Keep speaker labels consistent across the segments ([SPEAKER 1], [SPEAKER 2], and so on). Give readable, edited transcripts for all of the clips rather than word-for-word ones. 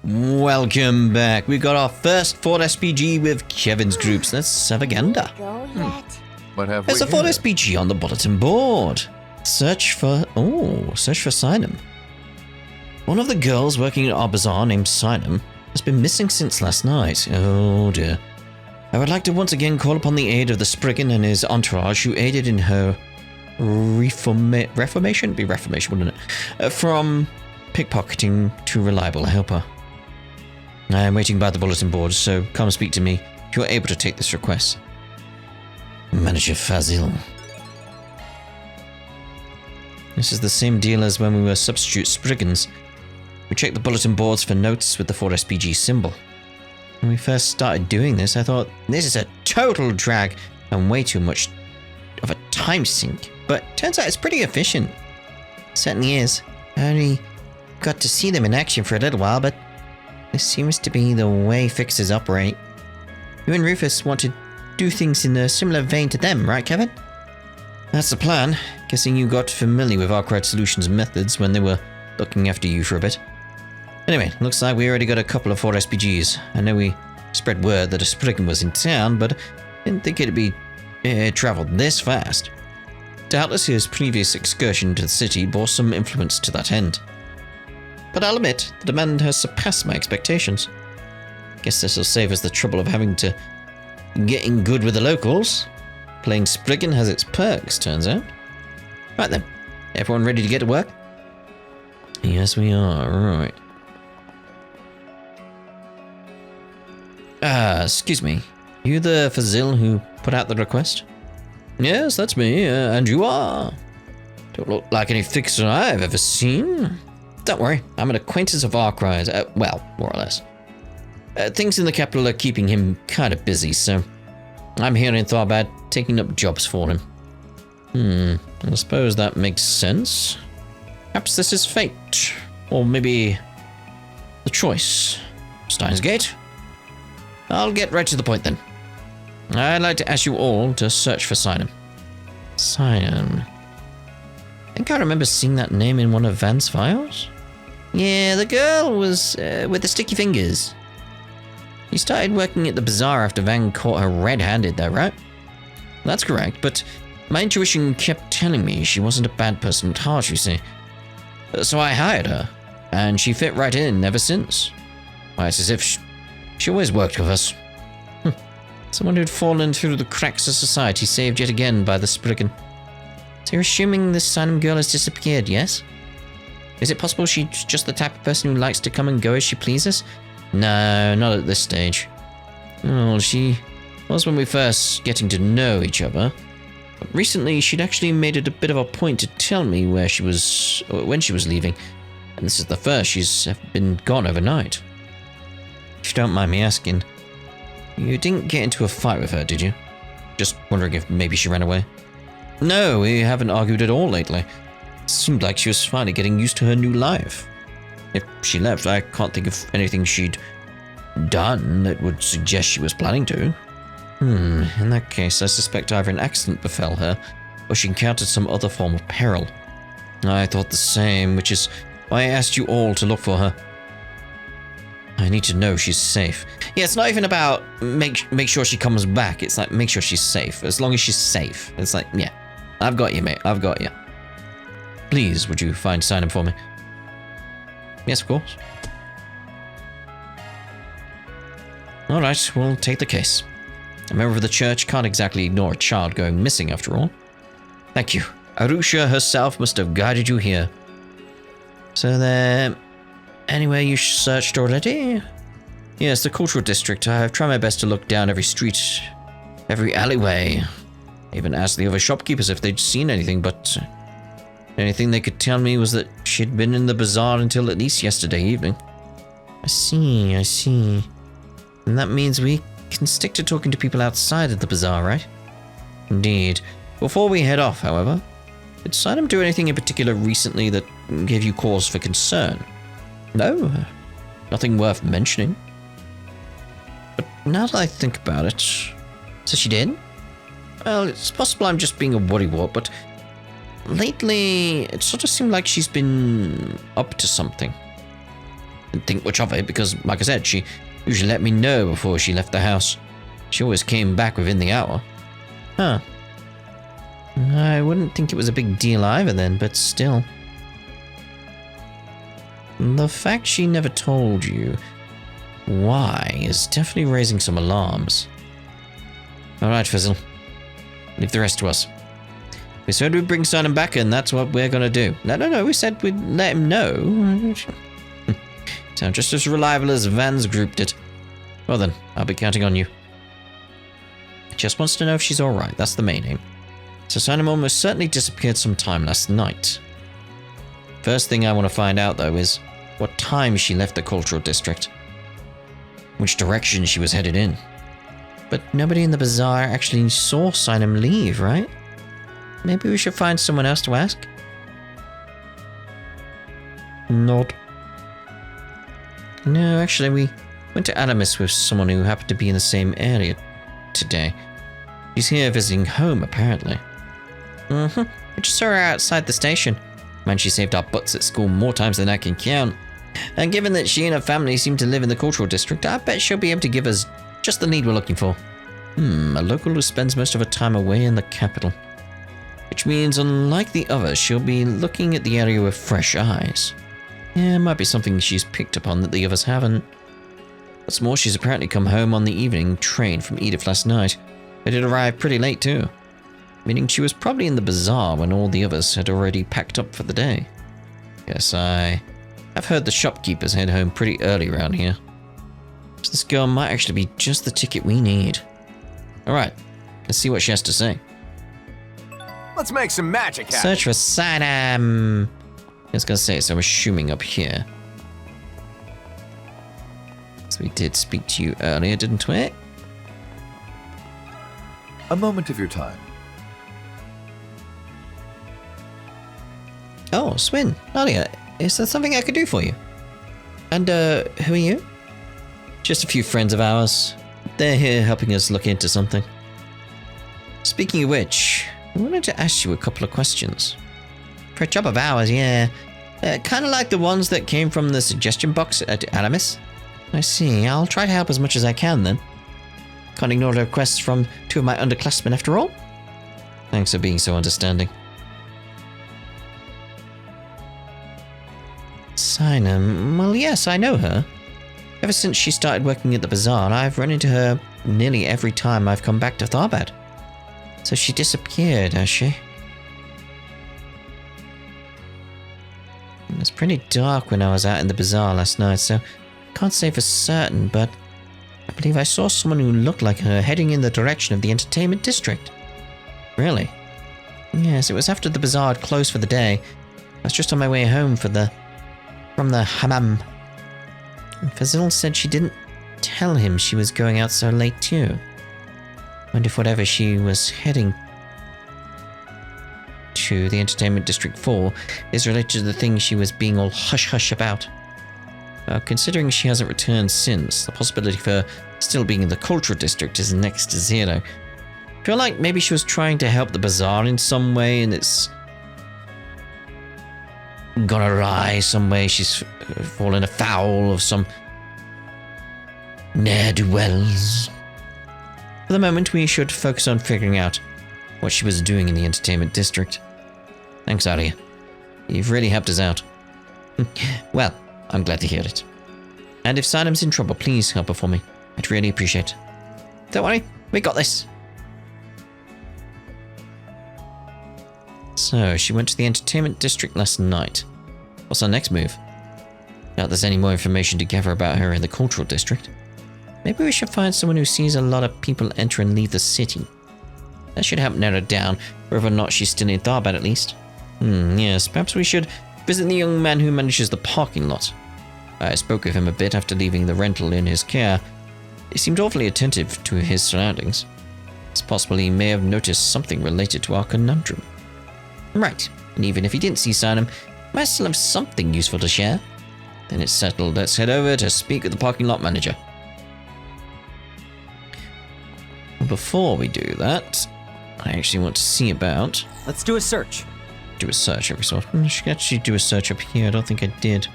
[SPEAKER 1] Welcome back. We got our first Ford SPG with Kevin's groups. Let's have a gander.
[SPEAKER 2] What have
[SPEAKER 1] There's
[SPEAKER 2] we
[SPEAKER 1] a Ford
[SPEAKER 2] here?
[SPEAKER 1] SPG on the bulletin board. Search for Sinem. One of the girls working at our bazaar named Sinem has been missing since last night. Oh dear. I would like to once again call upon the aid of the Spriggan and his entourage who aided in her reformation? It'd be reformation, wouldn't it? From pickpocketing to reliable helper. I am waiting by the bulletin board, so come speak to me if you are able to take this request. Manager Fazil. This is the same deal as when we were substitute Spriggans. We checked the bulletin boards for notes with the Ford SPG symbol. When we first started doing this, I thought, this is a total drag and way too much of a time sink. But turns out it's pretty efficient. Certainly is. I only got to see them in action for a little while, but this seems to be the way fixers operate. You and Rufus want to do things in a similar vein to them, right, Kevin? That's the plan. Guessing you got familiar with Arkwright Solutions' methods when they were looking after you for a bit. Anyway, looks like we already got a couple of 4 SPGs. I know we spread word that a Spriggan was in town, but I didn't think it'd be traveled this fast. Doubtless his previous excursion to the city bore some influence to that end. But I'll admit, the demand has surpassed my expectations. Guess this'll save us the trouble of having to get in good with the locals. Playing Spriggan has its perks, turns out. Right then, everyone ready to get to work? Yes, we are. Right. Excuse me. You the Fazil who put out the request? Yes, that's me, and you are. Don't look like any fixer I've ever seen. Don't worry, I'm an acquaintance of Arkwright's, well, more or less. Things in the capital are keeping him kind of busy, so I'm here in Tharbad taking up jobs for him. I suppose that makes sense. Perhaps this is fate, or maybe the choice. Steins Gate? I'll get right to the point then. I'd like to ask you all to search for Sinem. Sinem. I think I remember seeing that name in one of Van's files. Yeah, the girl was with the sticky fingers. You started working at the bazaar after Van caught her red-handed though, right? That's correct, but my intuition kept telling me she wasn't a bad person at heart, you see. So I hired her, and she fit right in ever since. Why, it's as if she always worked with us. Someone who'd fallen through the cracks of society saved yet again by the Spriggan. So you're assuming this Sinem girl has disappeared, yes? Is it possible she's just the type of person who likes to come and go as she pleases? No, not at this stage. Well, she was when we first getting to know each other. But recently, she'd actually made it a bit of a point to tell me where she was, when she was leaving. And this is the first she's been gone overnight. If you don't mind me asking, you didn't get into a fight with her, did you? Just wondering if maybe she ran away. No, we haven't argued at all lately. It seemed like she was finally getting used to her new life. If she left, I can't think of anything she'd done that would suggest she was planning to. In that case, I suspect either an accident befell her, or she encountered some other form of peril. I thought the same, which is why I asked you all to look for her. I need to know she's safe. Yeah, it's not even about make sure she comes back. It's like, make sure she's safe. As long as she's safe. It's like, yeah, I've got you, mate. I've got you. Please, would you find Sinem for me? Yes, of course. Alright, we'll take the case. A member of the church can't exactly ignore a child going missing after all. Thank you. Arusha herself must have guided you here. So there... anywhere you searched already? Yes, the cultural district. I've tried my best to look down every street, every alleyway. I even asked the other shopkeepers if they'd seen anything, but... anything they could tell me was that she'd been in the bazaar until at least yesterday evening. I see. And that means we can stick to talking to people outside of the bazaar, right? Indeed. Before we head off, however, did Sinem do anything in particular recently that gave you cause for concern? No, nothing worth mentioning. But now that I think about it, so she did? Well, it's possible I'm just being a worrywart, but lately it sort of seemed like she's been up to something. Didn't think much of it because, like I said, she usually let me know before she left the house. She always came back within the hour. Huh. I wouldn't think it was a big deal either then, but still. The fact she never told you why is definitely raising some alarms. Alright, Fizzle. Leave the rest to us. We said we'd bring Sinem back, and that's what we're gonna do. No, we said we'd let him know. Sound just as reliable as Van's grouped it. Well then, I'll be counting on you. Just wants to know if she's alright, that's the main aim. So Sinem almost certainly disappeared sometime last night. First thing I want to find out though is what time she left the cultural district. Which direction she was headed in. But nobody in the bazaar actually saw Sinem leave, right? Maybe we should find someone else to ask? Nod. No, actually we went to Animus with someone who happened to be in the same area today. She's here visiting home, apparently. I just saw her outside the station. Man, she saved our butts at school more times than I can count. And given that she and her family seem to live in the cultural district, I bet she'll be able to give us just the lead we're looking for. A local who spends most of her time away in the capital. Which means, unlike the others, she'll be looking at the area with fresh eyes. Yeah, it might be something she's picked up on that the others haven't. What's more, she's apparently come home on the evening train from Edith last night. It had arrived pretty late too. Meaning she was probably in the bazaar when all the others had already packed up for the day. Yes, I've heard the shopkeepers head home pretty early around here. So this girl might actually be just the ticket we need. Alright, let's see what she has to say.
[SPEAKER 2] Let's make some magic happen.
[SPEAKER 1] Search for Sinem. I was gonna say, so I'm assuming up here. So we did speak to you earlier, didn't we?
[SPEAKER 2] A moment of your time.
[SPEAKER 1] Oh, Swin, Nadia, is there something I could do for you? And, who are you? Just a few friends of ours. They're here helping us look into something. Speaking of which, I wanted to ask you a couple of questions. For a job of ours, yeah. Kind of like the ones that came from the suggestion box at Animus. I see, I'll try to help as much as I can then. Can't ignore the requests from two of my underclassmen after all. Thanks for being so understanding. Sinem, well yes, I know her. Ever since she started working at the bazaar, I've run into her nearly every time I've come back to Tharbad. So she disappeared, has she? It was pretty dark when I was out in the bazaar last night, so can't say for certain, but I believe I saw someone who looked like her heading in the direction of the entertainment district. Really? Yes, it was after the bazaar had closed for the day. I was just on my way home from the hammam. And Fazil said she didn't tell him she was going out so late too. Wonder if whatever she was heading to, the entertainment district for, is related to the thing she was being all hush-hush about. Considering she hasn't returned since, the possibility of her still being in the cultural district is next to zero. I feel like maybe she was trying to help the bazaar in some way and it's gone awry some way. She's fallen afoul of some ne'er-do-wells. For the moment, we should focus on figuring out what she was doing in the entertainment district. Thanks, Arya. You've really helped us out. Well, I'm glad to hear it. And if Sinem's in trouble, please help her for me. I'd really appreciate it. Don't worry, we got this. So, she went to the entertainment district last night. What's our next move? Doubt there's any more information to gather about her in the cultural district. Maybe we should find someone who sees a lot of people enter and leave the city. That should help narrow down whether or not she's still in Tharbad at least. Yes, perhaps we should visit the young man who manages the parking lot. I spoke with him a bit after leaving the rental in his care. He seemed awfully attentive to his surroundings. It's possible he may have noticed something related to our conundrum. Right, and even if he didn't see Sinem, might still have something useful to share. Then it's settled. Let's head over to speak with the parking lot manager. Before we do that, I actually want to see about...
[SPEAKER 3] Let's do a search.
[SPEAKER 1] Do a search every so often. I should actually do a search up here. I don't think I did.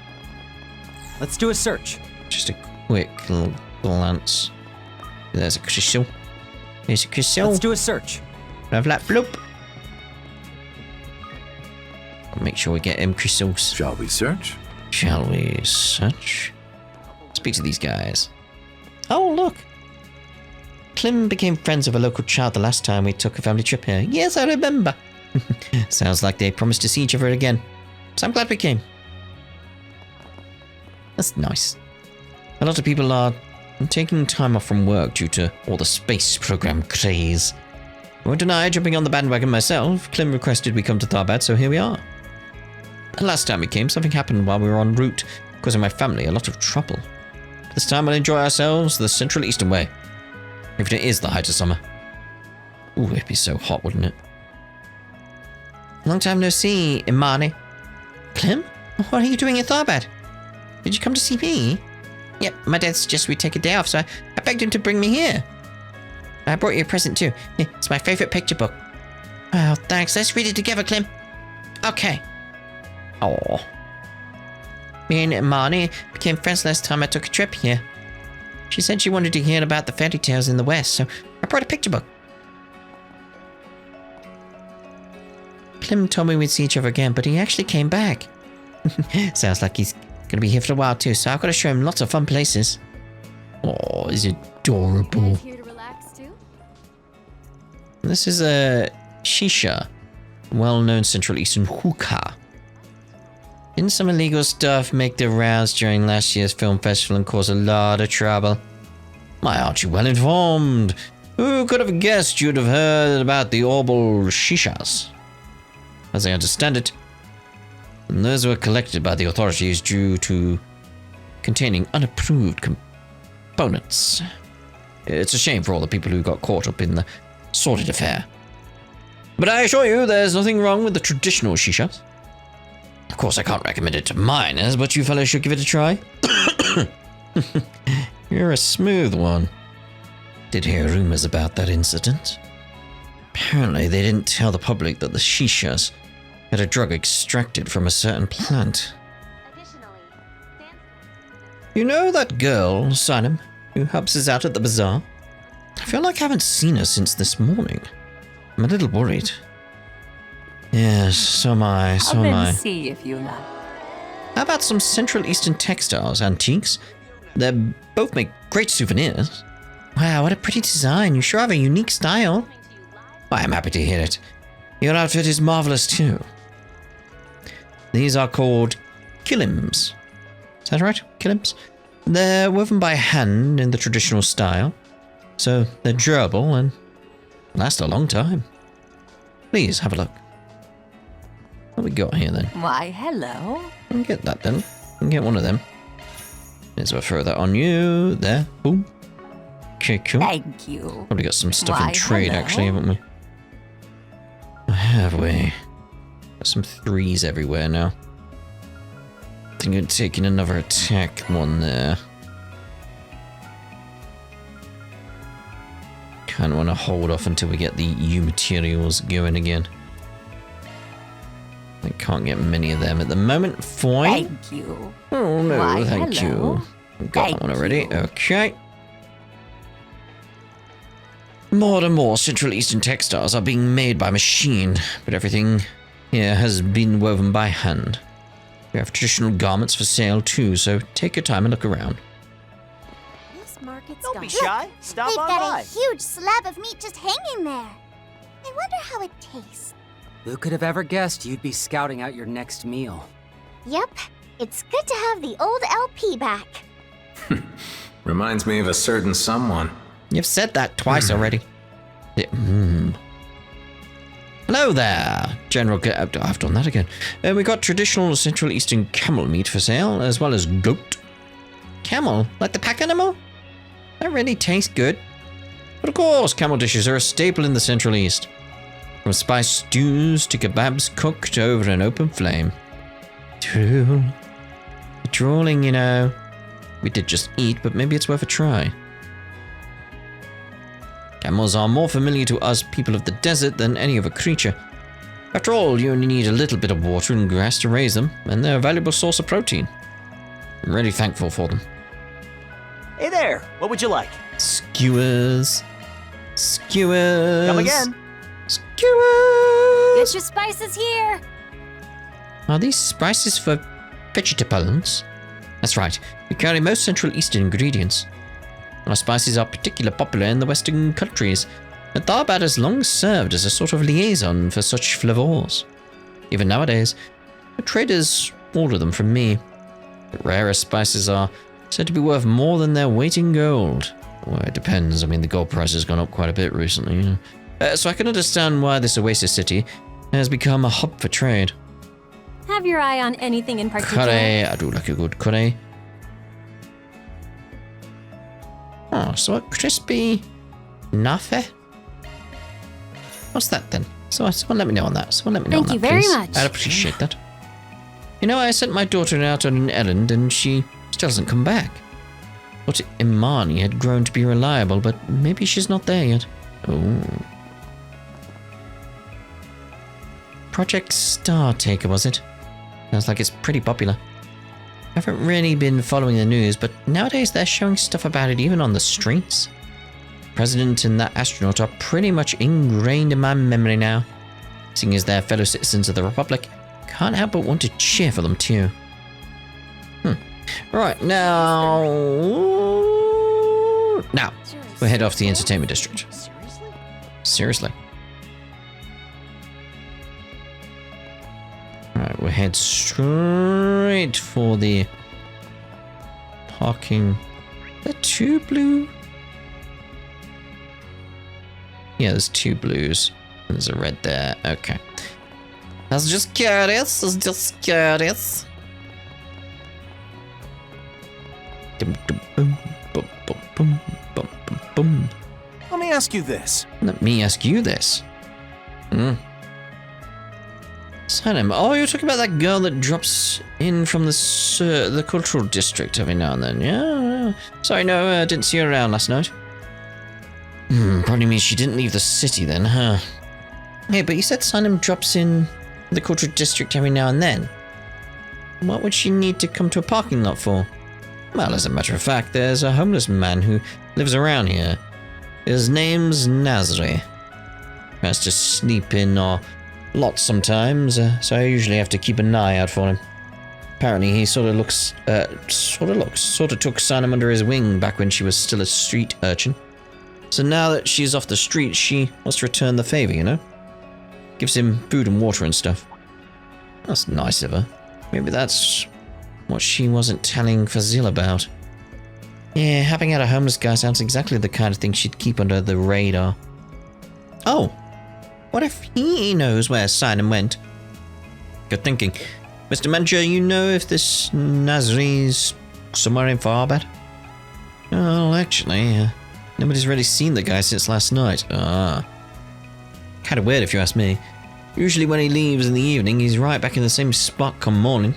[SPEAKER 3] Let's do a search.
[SPEAKER 1] Just a quick little glance. There's a crystal. There's a crystal.
[SPEAKER 3] Let's do a search.
[SPEAKER 1] Have that bloop. I'll make sure we get him crystals.
[SPEAKER 2] Shall we search?
[SPEAKER 1] Shall we search? Speak to these guys. Oh, look. Clem became friends with a local child the last time we took a family trip here. Yes, I remember. Sounds like they promised to see each other again. So I'm glad we came. That's nice. A lot of people are taking time off from work due to all the space program craze. I won't deny jumping on the bandwagon myself. Clem requested we come to Tharbad, so here we are. The last time we came, something happened while we were en route, causing my family a lot of trouble. This time we'll enjoy ourselves the Central Eastern way. If it is the height of summer. Ooh, it'd be so hot, wouldn't it? Long time no see, Imani. Clem? What are you doing in Tharbad? Did you come to see me? Yep, my dad suggested we take a day off, so I begged him to bring me here. I brought you a present too. It's my favorite picture book. Oh, thanks. Let's read it together, Clem. Okay. Oh. Me and Imani became friends last time I took a trip here. She said she wanted to hear about the fairy tales in the West, so I brought a picture book. Clem told me we'd see each other again, but he actually came back. Sounds like he's gonna be here for a while too, so I've got to show him lots of fun places. Oh, he's adorable.
[SPEAKER 4] Here to relax too?
[SPEAKER 1] This is a shisha, well-known Central Eastern hookah. Didn't some illegal stuff make the rounds during last year's film festival and cause a lot of trouble? Why aren't you well informed? Who could have guessed you'd have heard about the Orbal shishas? As I understand it, those were collected by the authorities due to containing unapproved components. It's a shame for all the people who got caught up in the sordid affair. But I assure you, there's nothing wrong with the traditional shishas. Of course, I can't recommend it to minors, but you fellows should give it a try. You're a smooth one. Did hear rumors about that incident. Apparently, they didn't tell the public that the shishas had a drug extracted from a certain plant. You know that girl, Sinem, who helps us out at the bazaar? I feel like I haven't seen her since this morning. I'm a little worried. Yes, so am I, so am I.
[SPEAKER 5] See if you like.
[SPEAKER 1] How about some Central Eastern textiles, antiques? They both make great souvenirs. Wow, what a pretty design. You sure have a unique style. I am happy to hear it. Your outfit is marvelous too. These are called kilims. Is that right? Kilims? They're woven by hand in the traditional style, so they're durable and last a long time. Please have a look. What we got here then?
[SPEAKER 5] Why, hello.
[SPEAKER 1] I'll get that then. I'll get one of them. Let's throw that on you. There. Boom. Okay, cool.
[SPEAKER 5] Thank you.
[SPEAKER 1] Probably got some stuff
[SPEAKER 5] Why,
[SPEAKER 1] in trade
[SPEAKER 5] hello.
[SPEAKER 1] actually, haven't we? Have we? Got some threes everywhere now. I think I'm taking another attack one there. Kind of want to hold off until we get the U materials going again. I can't get many of them at the moment. Fine.
[SPEAKER 5] Thank you.
[SPEAKER 1] Oh no,
[SPEAKER 5] Why,
[SPEAKER 1] thank
[SPEAKER 5] hello.
[SPEAKER 1] you. I've got
[SPEAKER 5] Thank
[SPEAKER 1] that one already.
[SPEAKER 5] you.
[SPEAKER 1] Okay. More and more Central Eastern textiles are being made by machine, but everything here has been woven by hand. We have traditional garments for sale too, so take your time and look around.
[SPEAKER 4] This market's
[SPEAKER 6] Don't
[SPEAKER 4] gone.
[SPEAKER 6] be shy. Stop
[SPEAKER 7] They've
[SPEAKER 6] on
[SPEAKER 7] got
[SPEAKER 6] by.
[SPEAKER 7] a huge slab of meat just hanging there. I wonder how it tastes.
[SPEAKER 3] Who could have ever guessed you'd be scouting out your next meal?
[SPEAKER 7] Yep, it's good to have the old LP back.
[SPEAKER 2] Reminds me of a certain someone.
[SPEAKER 1] You've said that twice already. Yeah, Hello there, General. I've done that again. We got traditional Central Eastern camel meat for sale, as well as goat. Camel? Like the pack animal? That really tastes good. But of course, camel dishes are a staple in the Central East. From spiced stews to kebabs cooked over an open flame. Drool. Drooling, you know. We did just eat, but maybe it's worth a try. Camels are more familiar to us people of the desert than any other creature. After all, you only need a little bit of water and grass to raise them, and they're a valuable source of protein. I'm really thankful for them.
[SPEAKER 6] Hey there, what would you like?
[SPEAKER 1] Skewers. Skewers.
[SPEAKER 6] Come again.
[SPEAKER 1] Skewers.
[SPEAKER 4] Get your spices here.
[SPEAKER 1] Are these spices for vegetables? That's right. We carry most Central Eastern ingredients. Our spices are particularly popular in the Western countries, and Tharbad has long served as a sort of liaison for such flavors. Even nowadays, the traders order them from me. The rarer spices are said to be worth more than their weight in gold. Well, it depends. I mean, the gold price has gone up quite a bit recently. So I can understand why this oasis city has become a hub for trade.
[SPEAKER 4] Have your eye on anything in particular?
[SPEAKER 1] Curry. I do like a good curry. Oh, so a crispy nafe? What's that then? Someone let me know on that. Someone let me know on that,
[SPEAKER 4] Thank you very
[SPEAKER 1] please.
[SPEAKER 4] much.
[SPEAKER 1] I'd appreciate that. You know, I sent my daughter out on an errand and she still hasn't come back. Thought Imani had grown to be reliable, but maybe she's not there yet. Oh. Project Star Taker, was it? Sounds like it's pretty popular. I haven't really been following the news, but nowadays they're showing stuff about it even on the streets. The President and that astronaut are pretty much ingrained in my memory now. Seeing as they're fellow citizens of the Republic, can't help but want to cheer for them too. Right, now we'll head off to the entertainment district. Seriously? Alright, we'll head straight for the parking. Are there two blue? Yeah, there's two blues. There's a red there. Okay. I was just curious.
[SPEAKER 6] Let me ask you this.
[SPEAKER 1] Let me ask you this. Sinem, oh, you're talking about that girl that drops in from the cultural district every now and then, yeah? Sorry, no, I didn't see her around last night. Probably means she didn't leave the city then, huh? Hey, but you said Sinem drops in the cultural district every now and then. What would she need to come to a parking lot for? Well, as a matter of fact, there's a homeless man who lives around here. His name's Nazri. He has to sleep in our lot sometimes, so I usually have to keep an eye out for him. Apparently, he sort of took Sinem under his wing back when she was still a street urchin. So now that she's off the street, she wants to return the favor, you know? Gives him food and water and stuff. That's nice of her. Maybe that's what she wasn't telling Fazil about. Yeah, helping out a homeless guy sounds exactly the kind of thing she'd keep under the radar. Oh, what if he knows where Sinem went? Good thinking. Mr. Manager, you know if this Nazri's somewhere in Farbad? Well, actually, nobody's really seen the guy since last night. Kind of weird if you ask me. Usually when he leaves in the evening, he's right back in the same spot come morning.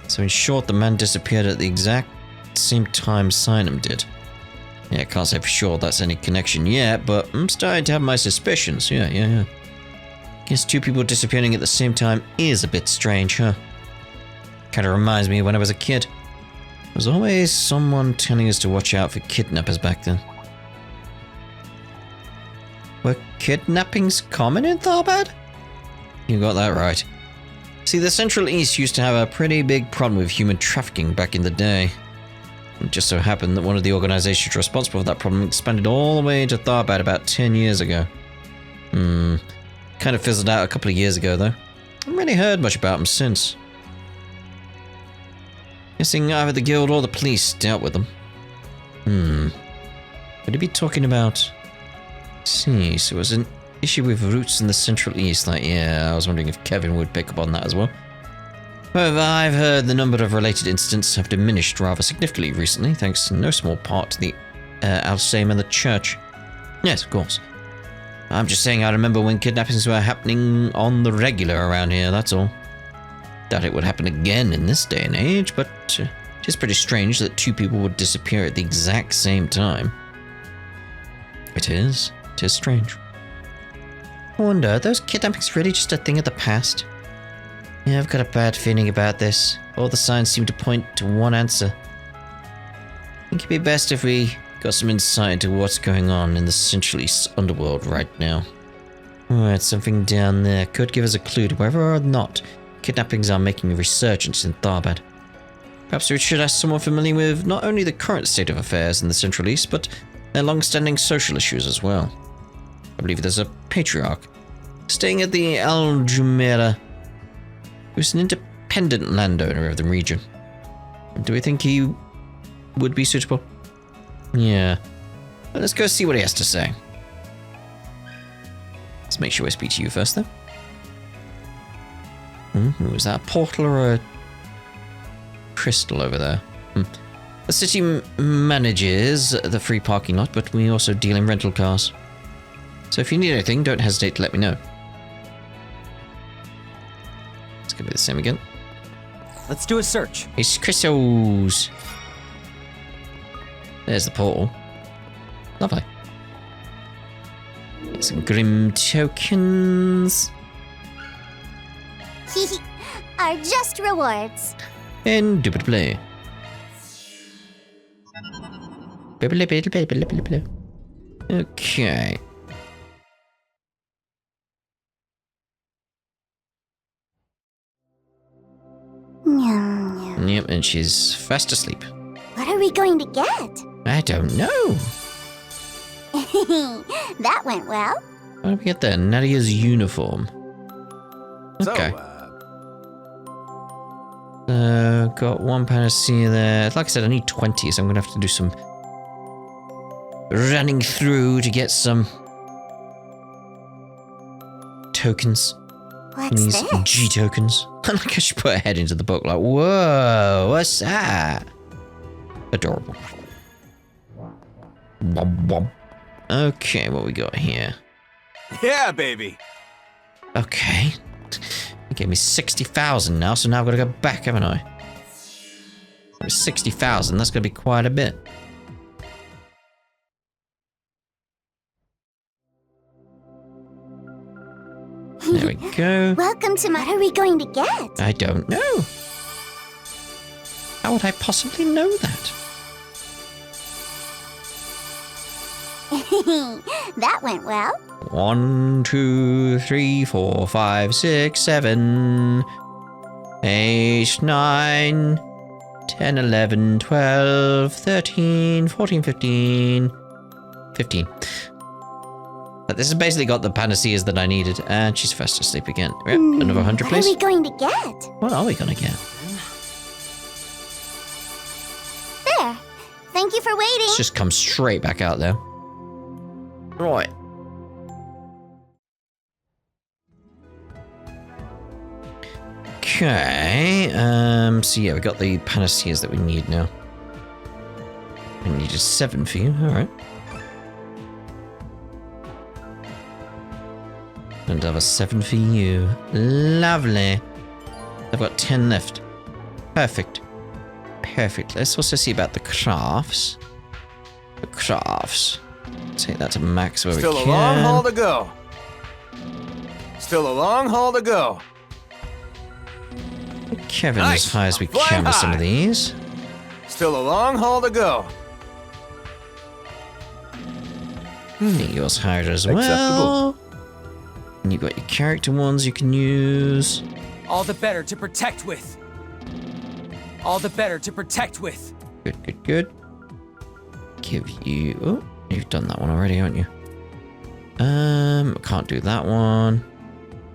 [SPEAKER 1] So in short, the man disappeared at the exact same time Sinem did. Yeah, I can't say for sure that's any connection yet, but I'm starting to have my suspicions. Yeah. Guess two people disappearing at the same time is a bit strange, huh? Kind of reminds me of when I was a kid. There was always someone telling us to watch out for kidnappers back then. Were kidnappings common in Tharbad? You got that right. See, the Central East used to have a pretty big problem with human trafficking back in the day. It just so happened that one of the organizations responsible for that problem expanded all the way to Tharbad about 10 years ago. Kind of fizzled out a couple of years ago, though. I haven't really heard much about them since. Guessing either the guild or the police dealt with them. Would he be talking about... See, so it was an issue with roots in the Central East. Like, yeah, I was wondering if Kevin would pick up on that as well. However, I've heard the number of related incidents have diminished rather significantly recently, thanks in no small part to the Alsame and the church. Yes, of course. I'm just saying I remember when kidnappings were happening on the regular around here, that's all. Doubt it would happen again in this day and age, but it is pretty strange that two people would disappear at the exact same time. It is strange. I wonder, are those kidnappings really just a thing of the past? Yeah, I've got a bad feeling about this. All the signs seem to point to one answer. I think it'd be best if we got some insight into what's going on in the Central East underworld right now. Alright, something down there could give us a clue to whether or not kidnappings are making a resurgence in Tharbad. Perhaps we should ask someone familiar with not only the current state of affairs in the Central East, but their long-standing social issues as well. I believe there's a patriarch staying at the Al Jumeirah, who's an independent landowner of the region. Do we think he would be suitable? Yeah. Well, let's go see what he has to say. Let's make sure I speak to you first, though. Was that a portal or a crystal over there? The city manages the free parking lot, but we also deal in rental cars. So if you need anything, don't hesitate to let me know. It's gonna be the same again.
[SPEAKER 3] Let's do a search.
[SPEAKER 1] It's crystals. There's the portal. Lovely. Get some grim tokens.
[SPEAKER 7] Are just rewards.
[SPEAKER 1] Indubitably. Okay. Yep, and she's fast asleep.
[SPEAKER 7] What are we going to get?
[SPEAKER 1] I don't know.
[SPEAKER 7] That went well.
[SPEAKER 1] What did we get there? Nadia's uniform. Okay. Got one panacea there. Like I said, I need 20, so I'm gonna have to do some running through to get some tokens.
[SPEAKER 7] What's
[SPEAKER 1] These
[SPEAKER 7] this?
[SPEAKER 1] G tokens. Like I should put a head into the book. Like, whoa, what's that? Adorable. Womp womp. Okay, what we got here?
[SPEAKER 6] Yeah, baby.
[SPEAKER 1] Okay. You gave me 60,000 now, so now I've got to go back, haven't I? 60,000, that's going to be quite a bit. There we go.
[SPEAKER 7] Welcome to what are we going to get?
[SPEAKER 1] I don't know. How would I possibly know that?
[SPEAKER 7] That went well.
[SPEAKER 1] 1, 2, 3, 4, 5, 6, 7, 8, 9, 10, 11, 12, 13, 14, 15, 15. But this has basically got the panaceas that I needed, and she's fast asleep again. Yep, another 100,
[SPEAKER 7] What are
[SPEAKER 1] please.
[SPEAKER 7] we going to get?
[SPEAKER 1] What are we gonna get?
[SPEAKER 7] There. Thank you for waiting.
[SPEAKER 1] Let's just come straight back out there. Right. Okay, so yeah, we got the panaceas that we need now. We needed 7 for you, alright. And another 7 for you. Lovely. I've got 10 left. Perfect. Perfect. Let's also see about the crafts. The crafts. Take that to max where
[SPEAKER 6] Still
[SPEAKER 1] we
[SPEAKER 6] a
[SPEAKER 1] can.
[SPEAKER 6] long haul to go. Still a long haul to go.
[SPEAKER 1] Kevin
[SPEAKER 6] Nice.
[SPEAKER 1] as high as we
[SPEAKER 6] Flying
[SPEAKER 1] can with some
[SPEAKER 6] high.
[SPEAKER 1] of these.
[SPEAKER 6] Still a long haul to go.
[SPEAKER 1] Get yours higher as well. And you got your character ones you can use.
[SPEAKER 3] All the better to protect with. All the better to protect with.
[SPEAKER 1] Good, good, good. Give you... Oh, you've done that one already, haven't you? Can't do that one.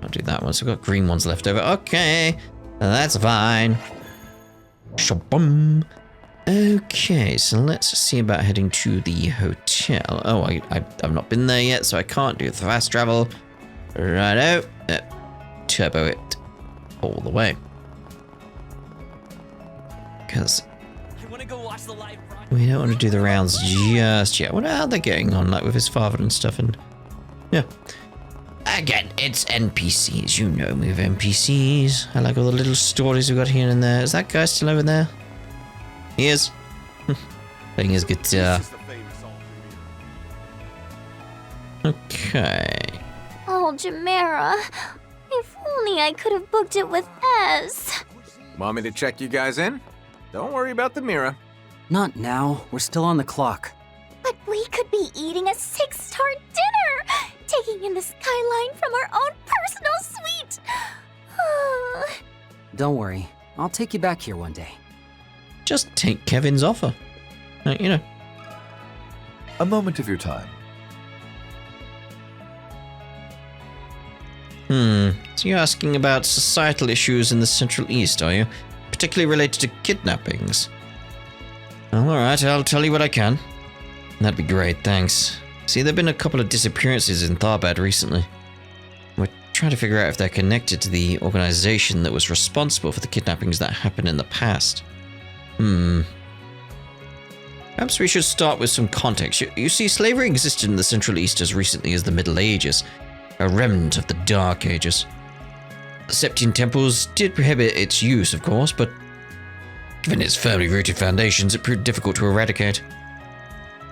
[SPEAKER 1] Can't do that one. So we've got green ones left over. Okay, that's fine. Shabum. Okay, so let's see about heading to the hotel. Oh, I've not been there yet, so I can't do the fast travel. Righto. Turbo it all the way. Because we don't want to do the rounds just yet. I wonder how they're getting on, like with his father and stuff. And yeah, again, it's NPCs. You know me with NPCs. I like all the little stories we've got here and there. Is that guy still over there? He is. Playing his guitar. Okay.
[SPEAKER 4] Oh, Jumeirah. If only I could have booked it with
[SPEAKER 7] Yes.
[SPEAKER 6] Want me to check you guys in? Don't worry about the mirror.
[SPEAKER 3] Not now. We're still on the clock.
[SPEAKER 7] But we could be eating a 6-star dinner, taking in the skyline from our own personal suite.
[SPEAKER 3] Don't worry. I'll take you back here one day.
[SPEAKER 1] Just take Kevin's offer. You know.
[SPEAKER 8] A moment of your time.
[SPEAKER 1] So you're asking about societal issues in the Central East, are you? Particularly related to kidnappings? Well, alright, I'll tell you what I can. That'd be great, thanks. See, there've been a couple of disappearances in Tharbad recently. We're trying to figure out if they're connected to the organization that was responsible for the kidnappings that happened in the past. Perhaps we should start with some context. You see, slavery existed in the Central East as recently as the Middle Ages, a remnant of the Dark Ages. The Septine temples did prohibit its use, of course, but given its firmly rooted foundations, it proved difficult to eradicate.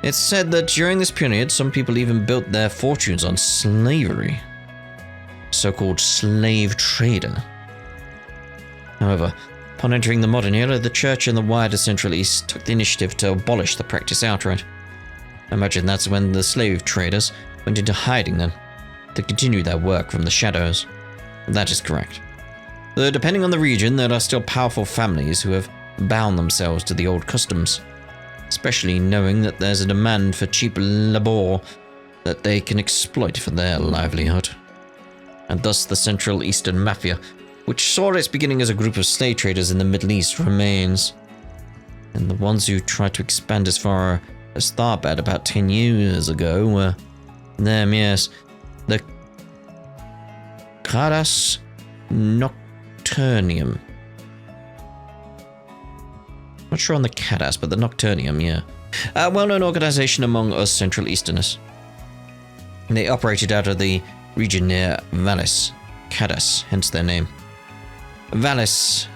[SPEAKER 1] It's said that during this period, some people even built their fortunes on slavery. So-called slave trader. However, upon entering the modern era, the Church and the wider Central East took the initiative to abolish the practice outright. I imagine that's when the slave traders went into hiding then, to continue their work from the shadows. That is correct. Though depending on the region, there are still powerful families who have bound themselves to the old customs, especially knowing that there's a demand for cheap labor that they can exploit for their livelihood. And thus the Central Eastern Mafia, which saw its beginning as a group of slave traders in the Middle East, remains. And the ones who tried to expand as far as Tharbad about 10 years ago were them, yes, the Caras Nocturnium. Not sure on the Cadas, but the Nocturnium, yeah. A well-known organization among us Central Easterners. They operated out of the region near Valis, Cadas, hence their name. Valis,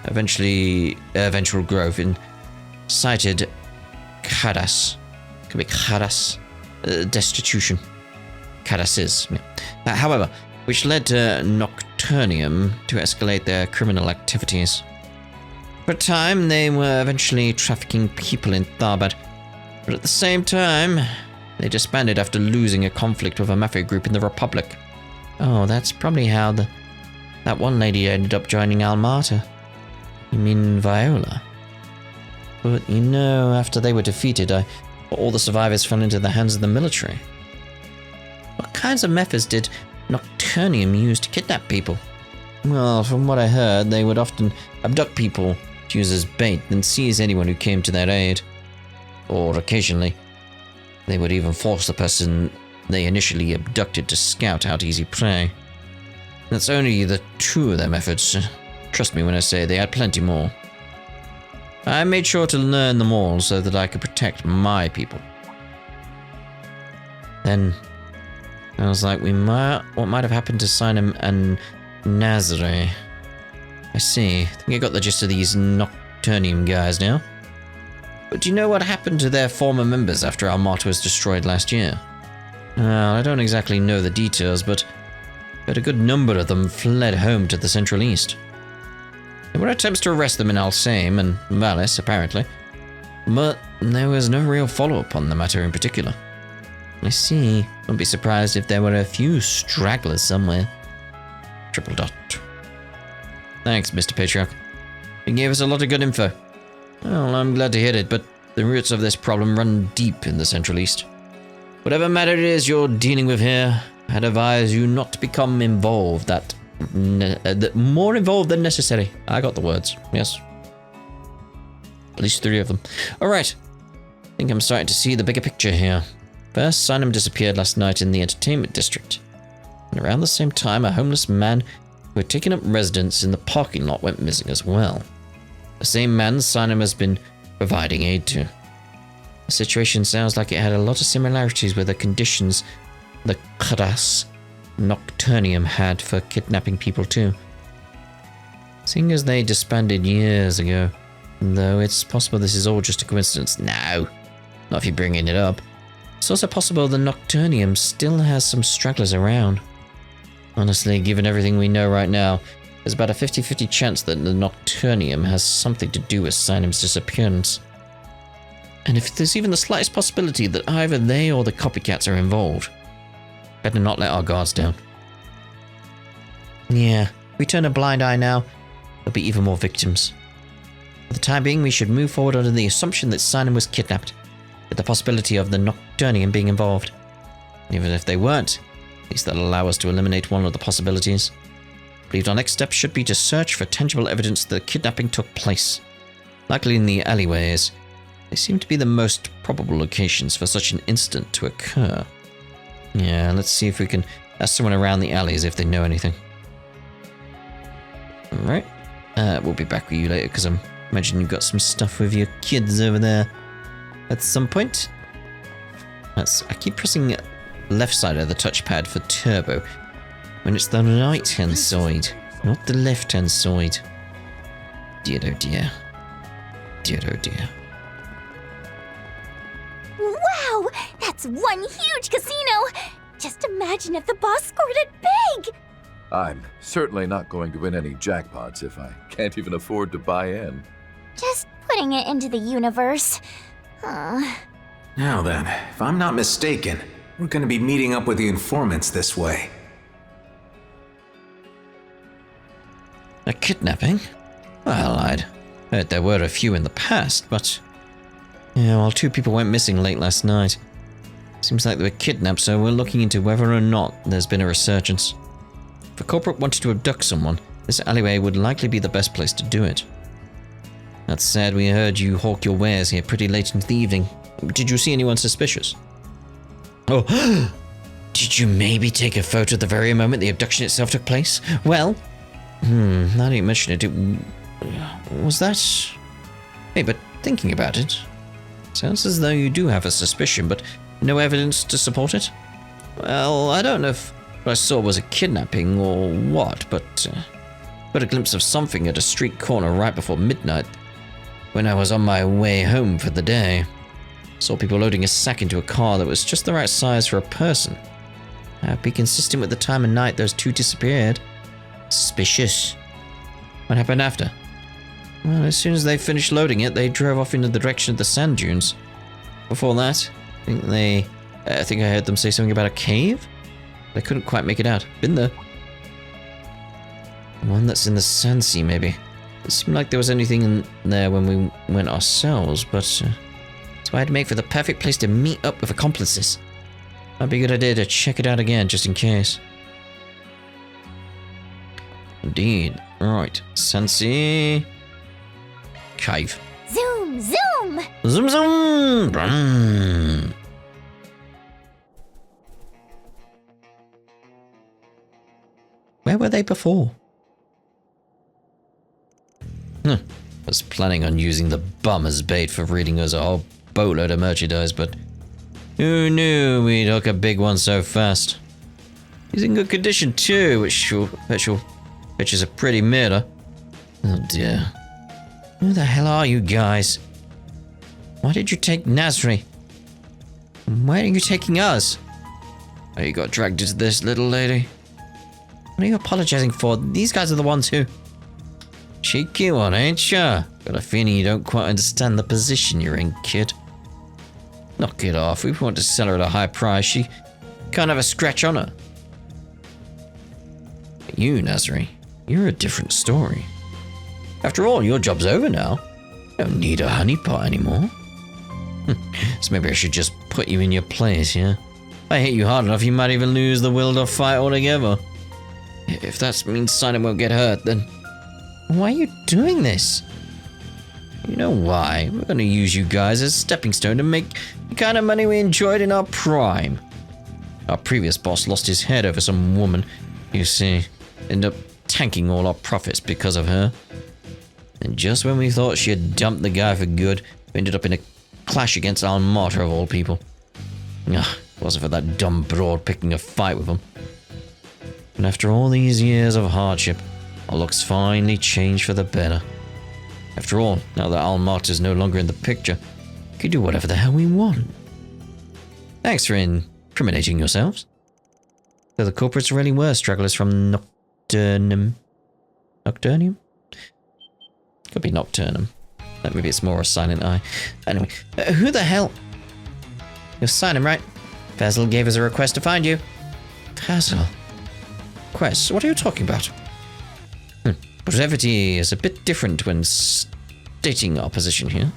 [SPEAKER 1] eventual growth, incited Cadas. Could be Cadas. Destitution. Cadas is. Yeah. However, which led to Nocturnium to escalate their criminal activities. For a time, they were eventually trafficking people in Tharbad, but at the same time, they disbanded after losing a conflict with a mafia group in the Republic. Oh, that's probably how that one lady ended up joining Almata. You mean Viola? But you know, after they were defeated, all the survivors fell into the hands of the military. What kinds of methods did Nocturnium use to kidnap people? Well, from what I heard, they would often abduct people to use as bait, then seize anyone who came to their aid. Or occasionally, they would even force the person they initially abducted to scout out easy prey. That's only the two of their methods. Trust me when I say they had plenty more. I made sure to learn them all so that I could protect my people. Then, sounds like what might have happened to Sinem and Nazare. I see. I think I got the gist of these Nocturnium guys now. But do you know what happened to their former members after Almata was destroyed last year? Well, I don't exactly know the details, but a good number of them fled home to the Central East. There were attempts to arrest them in Alsame and Valis, apparently, but there was no real follow-up on the matter in particular. I see. Wouldn't be surprised if there were a few stragglers somewhere. Triple dot. Thanks, Mr. Patriarch. You gave us a lot of good info. Well, I'm glad to hear it, but the roots of this problem run deep in the Central East. Whatever matter it is you're dealing with here, I'd advise you not to become involved more involved than necessary. I got the words, yes. At least 3 of them. Alright, I think I'm starting to see the bigger picture here. First, Sinem disappeared last night in the entertainment district. And around the same time, a homeless man who had taken up residence in the parking lot went missing as well. The same man Sinem has been providing aid to. The situation sounds like it had a lot of similarities with the conditions the Caras Nocturnium had for kidnapping people too. Seeing as they disbanded years ago, though it's possible this is all just a coincidence. No, not if you're bringing it up. It's also possible the Nocturnium still has some stragglers around. Honestly, given everything we know right now, there's about a 50-50 chance that the Nocturnium has something to do with Sinem's disappearance. And if there's even the slightest possibility that either they or the copycats are involved, better not let our guards down. Yeah, if we turn a blind eye now, there'll be even more victims. For the time being, we should move forward under the assumption that Sinem was kidnapped, with the possibility of the Nocturnium being involved. And even if they weren't, at least that'll allow us to eliminate one of the possibilities. I believe our next step should be to search for tangible evidence that the kidnapping took place. Likely in the alleyways. They seem to be the most probable locations for such an incident to occur. Yeah, let's see if we can ask someone around the alleys if they know anything. Alright. We'll be back with you later because I'm imagining you've got some stuff with your kids over there at some point. I keep pressing left side of the touchpad for turbo when it's the right hand side, not the left hand side. Dear oh dear. Dear oh dear.
[SPEAKER 7] Wow! That's one huge casino! Just imagine if the boss scored it big!
[SPEAKER 8] I'm certainly not going to win any jackpots if I can't even afford to buy in.
[SPEAKER 7] Just putting it into the universe.
[SPEAKER 2] Now then, if I'm not mistaken, we're gonna be meeting up with the informants this way.
[SPEAKER 1] A kidnapping? Well, I'd heard there were a few in the past, but... yeah, well, 2 people went missing late last night. Seems like they were kidnapped, so we're looking into whether or not there's been a resurgence. If a corporate wanted to abduct someone, this alleyway would likely be the best place to do it. That said, we heard you hawk your wares here pretty late into the evening. Did you see anyone suspicious? Oh, did you maybe take a photo at the very moment the abduction itself took place? Well, now that you mention it, was that... Hey, but thinking about it, sounds as though you do have a suspicion, but no evidence to support it? Well, I don't know if what I saw was a kidnapping or what, but got a glimpse of something at a street corner right before midnight when I was on my way home for the day. Saw people loading a sack into a car that was just the right size for a person. I'd be consistent with the time of night those 2 disappeared. Suspicious. What happened after? Well, as soon as they finished loading it, they drove off into the direction of the sand dunes. Before that, I think I heard them say something about a cave? But I couldn't quite make it out. Been there. One that's in the sand sea, maybe. It seemed like there was anything in there when we went ourselves, but... so I'd make for the perfect place to meet up with accomplices. Might be a good idea to check it out again, just in case. Indeed. Right. Sand-sea... cave.
[SPEAKER 7] Zoom, zoom!
[SPEAKER 1] Zoom, zoom! Brum. Where were they before? Was planning on using the bum as bait for reading us a whole boatload of merchandise, but who knew we'd hook a big one so fast? He's in good condition too, which is a pretty mirror. Oh dear. Who the hell are you guys? Why did you take Nasri? Why are you taking us? Oh, you got dragged into this, little lady? What are you apologizing for? These guys are the ones who... Cheeky one, ain't ya? Got a feeling you don't quite understand the position you're in, kid. Knock it off. We want to sell her at a high price. She can't have a scratch on her. But you, Nasri, you're a different story. After all, your job's over now. You don't need a honeypot anymore. So maybe I should just put you in your place, yeah? If I hit you hard enough, you might even lose the will to fight altogether. If that means Sinem won't get hurt, then... why are you doing this? You know why? We're going to use you guys as a stepping stone to make the kind of money we enjoyed in our prime. Our previous boss lost his head over some woman, you see. Ended up tanking all our profits because of her. And just when we thought she had dumped the guy for good, we ended up in a clash against our martyr of all people. Ugh, it wasn't for that dumb broad picking a fight with him. And after all these years of hardship, our luck's finally changed for the better. After all, now that Almarta's no longer in the picture, we can do whatever the hell we want. Thanks for incriminating yourselves. Though the corporates really were stragglers from Nocturnum. Nocturnium? Could be Nocturnum. Maybe it's more a silent eye. Anyway, who the hell? You're Sinem, right? Fazel gave us a request to find you. Fazel? Quest? What are you talking about? Brevity is a bit different when stating our position here.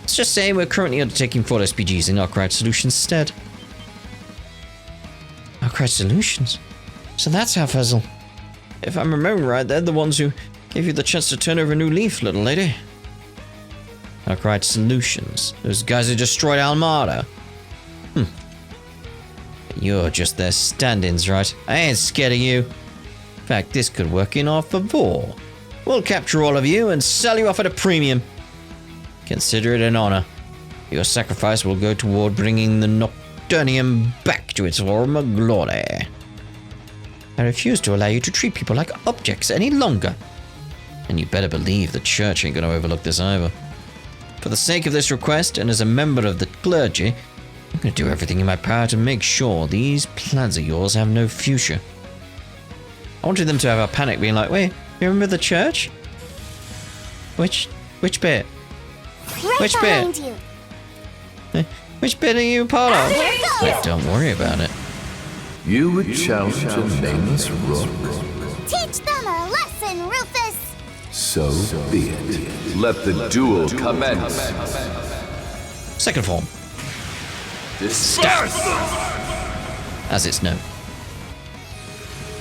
[SPEAKER 1] Let's just say we're currently undertaking 4 SPGs in Arkwright Solutions instead. Arkwright Solutions? So that's how Fazel. If I'm remembering right, they're the ones who gave you the chance to turn over a new leaf, little lady. Arkwright Solutions. Those guys who destroyed Almada. You're just their stand-ins, right? I ain't scared of you. In fact, this could work in our favor. We'll capture all of you and sell you off at a premium. Consider it an honor. Your sacrifice will go toward bringing the Nocturnium back to its former glory. I refuse to allow you to treat people like objects any longer. And you better believe the church ain't gonna overlook this either. For the sake of this request, and as a member of the clergy, I'm gonna do everything in my power to make sure these plans of yours have no future. I wanted them to have a panic being like, wait, you remember the church? Which bit?
[SPEAKER 7] Right
[SPEAKER 1] Which
[SPEAKER 7] behind
[SPEAKER 1] bit?
[SPEAKER 7] you.
[SPEAKER 1] Which bit are you part of?
[SPEAKER 7] Here it goes.
[SPEAKER 1] But don't worry about it.
[SPEAKER 8] You would challenge a nameless rook?
[SPEAKER 7] Teach them a lesson, Rufus.
[SPEAKER 8] So be it. Let the duel commence.
[SPEAKER 1] Second form,
[SPEAKER 8] Disperse!
[SPEAKER 1] as it's known.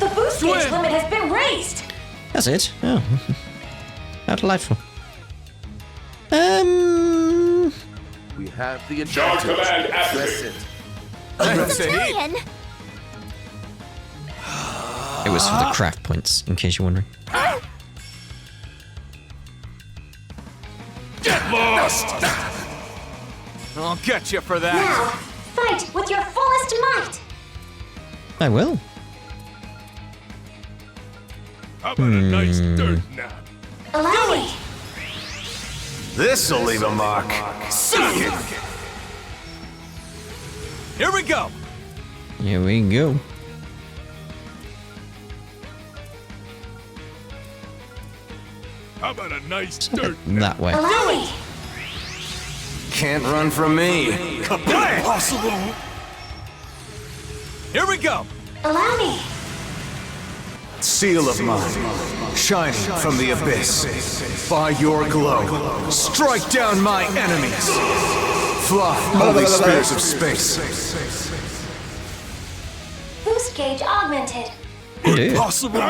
[SPEAKER 5] The boost gauge limit has been raised.
[SPEAKER 1] That's it. Oh. How delightful.
[SPEAKER 8] We have the advantage. Press it.
[SPEAKER 6] That's it.
[SPEAKER 7] Trillion.
[SPEAKER 1] It was for the craft points, in case you're wondering.
[SPEAKER 6] Get lost! I'll get you for that.
[SPEAKER 7] Now, fight with your fullest might.
[SPEAKER 1] I will.
[SPEAKER 9] How about a nice dirt nap?
[SPEAKER 7] Allow me.
[SPEAKER 6] This'll leave a mark. Suck it!
[SPEAKER 3] Here we go.
[SPEAKER 1] Here we go.
[SPEAKER 9] How about a nice dirt nap?
[SPEAKER 1] That way.
[SPEAKER 7] Allow me.
[SPEAKER 6] Can't run from me.
[SPEAKER 9] Impossible!
[SPEAKER 3] Here we go.
[SPEAKER 7] Allow me.
[SPEAKER 6] Seal of mine, shining from the abyss. By your glow, strike down my enemies. Fly, holy spears of space.
[SPEAKER 7] Boost gauge augmented.
[SPEAKER 1] Dude.
[SPEAKER 9] Impossible!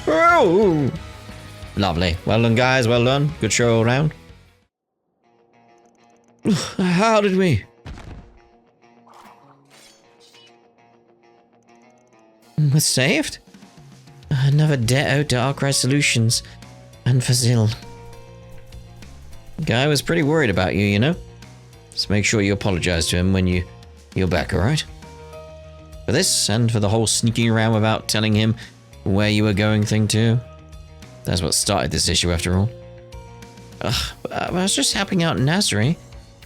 [SPEAKER 1] Oh. Lovely. Well done, guys. Well done. Good show all round. How did we? We're saved? Another debt owed to Arkwright Solutions and Fazil. Guy was pretty worried about you, you know? So make sure you apologize to him when you're back, alright? For this, and for the whole sneaking around without telling him where you were going thing too. That's what started this issue after all. I was just helping out Nazari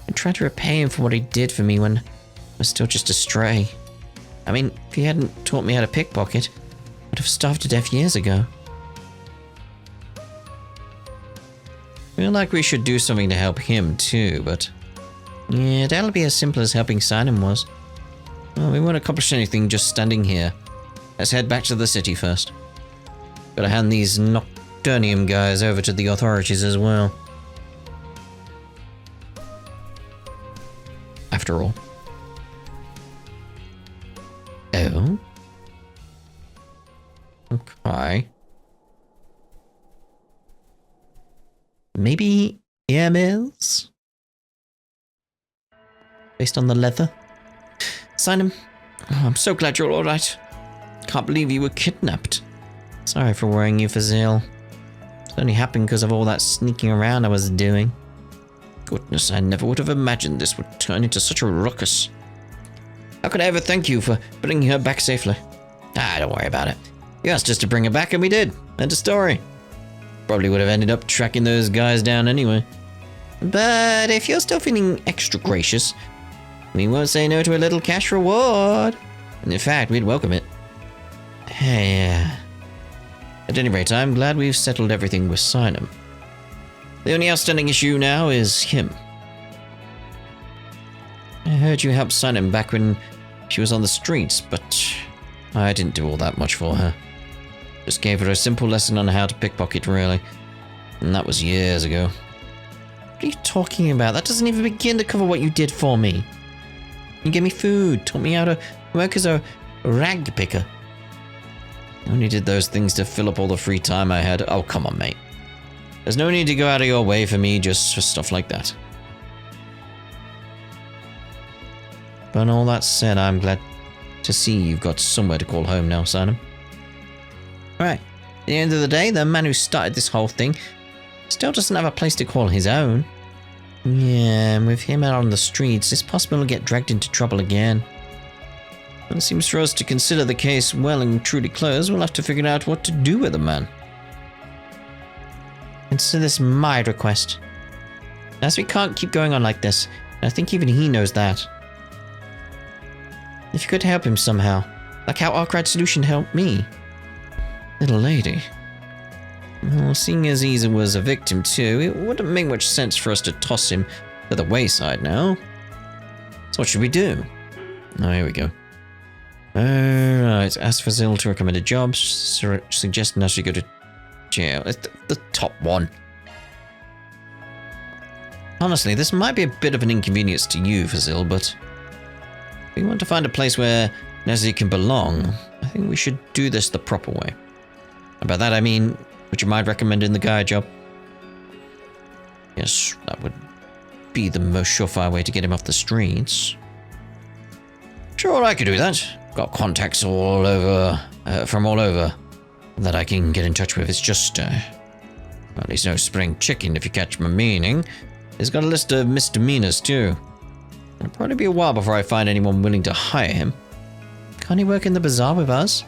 [SPEAKER 1] and trying to repay him for what he did for me when I was still just a stray. I mean, if he hadn't taught me how to pickpocket, I'd have starved to death years ago. I feel like we should do something to help him too, but yeah, that'll be as simple as helping Sinem was. Well, we won't accomplish anything just standing here. Let's head back to the city first. Gotta hand these Nocturnium guys over to the authorities as well. After all. Oh? Okay. Maybe EMLs? Based on the leather? Sinem, I'm so glad you're alright. Can't believe you were kidnapped. Sorry for worrying you, Fazil. It only happened because of all that sneaking around I was doing. Goodness, I never would have imagined this would turn into such a ruckus. How could I ever thank you for bringing her back safely? Don't worry about it. You asked us to bring her back and we did. End of story. Probably would have ended up tracking those guys down anyway. But if you're still feeling extra gracious, we won't say no to a little cash reward. And in fact, we'd welcome it. Hey, At any rate, I'm glad we've settled everything with Sinem. The only outstanding issue now is him. I heard you helped Sinem back when she was on the streets, but I didn't do all that much for her. Just gave her a simple lesson on how to pickpocket, really. And that was years ago. What are you talking about? That doesn't even begin to cover what you did for me. You gave me food, taught me how to work as a rag picker. I only did those things to fill up all the free time I had. Oh, come on, mate. There's no need to go out of your way for me just for stuff like that. But all that said, I'm glad to see you've got somewhere to call home now, Sinem. Alright, at the end of the day, the man who started this whole thing still doesn't have a place to call his own. Yeah, and with him out on the streets, it's possible he'll get dragged into trouble again. When it seems for us to consider the case well and truly closed, we'll have to figure out what to do with the man. Consider this my request. As we can't keep going on like this, and I think even he knows that. If you could help him somehow, like how Arkwright's solution helped me. Little lady. Well, seeing as Isa was a victim too, it wouldn't make much sense for us to toss him to the wayside now. So what should we do? Oh, here we go. Alright, ask Fazil to recommend a job, suggest Nashi go to jail. It's the top one. Honestly, this might be a bit of an inconvenience to you, Fazil, but if we want to find a place where Nazi can belong, I think we should do this the proper way. And by that I mean, would you mind recommending the guy a job? Yes, that would be the most surefire way to get him off the streets. Sure, I could do that. Got contacts all over, from all over, that I can get in touch with. It's just, well, he's no spring chicken, if you catch my meaning. He's got a list of misdemeanors, too. It'll probably be a while before I find anyone willing to hire him. Can't he work in the bazaar with us?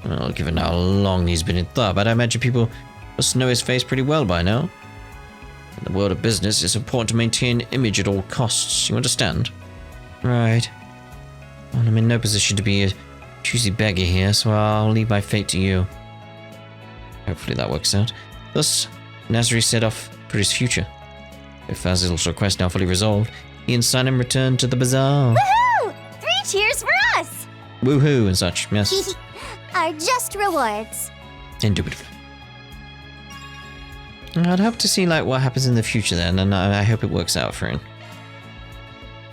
[SPEAKER 1] Well, given how long he's been in Thub, I'd imagine people must know his face pretty well by now. In the world of business, it's important to maintain image at all costs, you understand? Right. Well, I'm in no position to be a choosy beggar here, so I'll leave my fate to you. Hopefully that works out. Thus, Nasri set off for his future. With Fazil's request now fully resolved, he and Sinem returned to the bazaar.
[SPEAKER 7] Woohoo! 3 cheers for us!
[SPEAKER 1] Woohoo and such, yes.
[SPEAKER 7] Our just rewards.
[SPEAKER 1] Indubitably. I'd hope to see like what happens in the future then, and I hope it works out for him.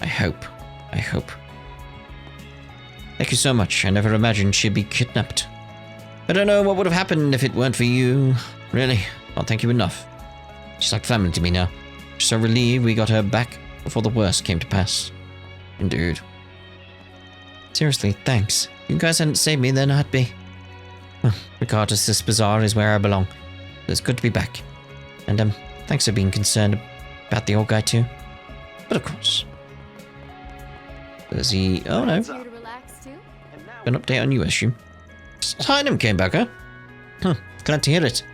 [SPEAKER 1] I hope. Thank you so much. I never imagined she'd be kidnapped. I don't know what would have happened if it weren't for you. Really, can't thank you enough. She's like family to me now. So relieved we got her back before the worst came to pass. Indeed. Seriously, thanks. If you guys hadn't saved me, then I'd be... Well, regardless, this bazaar is where I belong. It's good to be back. And, thanks for being concerned about the old guy too. But of course. Does he... Oh no. An update on you, I assume. Sinem came back, huh? Glad to hear it.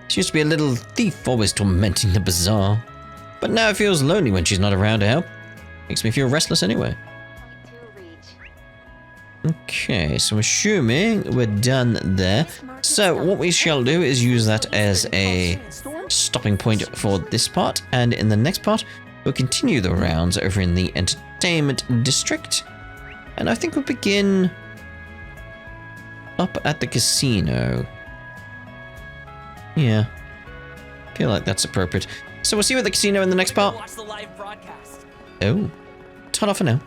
[SPEAKER 1] She used to be a little thief, always tormenting the bazaar. But now it feels lonely when she's not around to help. Makes me feel restless anyway. Okay, so assuming we're done there. So what we shall do is use that as a stopping point for this part. And in the next part, we'll continue the rounds over in the entertainment district. And I think we'll begin up at the casino. Yeah, feel like that's appropriate. So we'll see you at the casino in the next part.
[SPEAKER 3] Watch the live broadcast.
[SPEAKER 1] Oh, ta-da for now.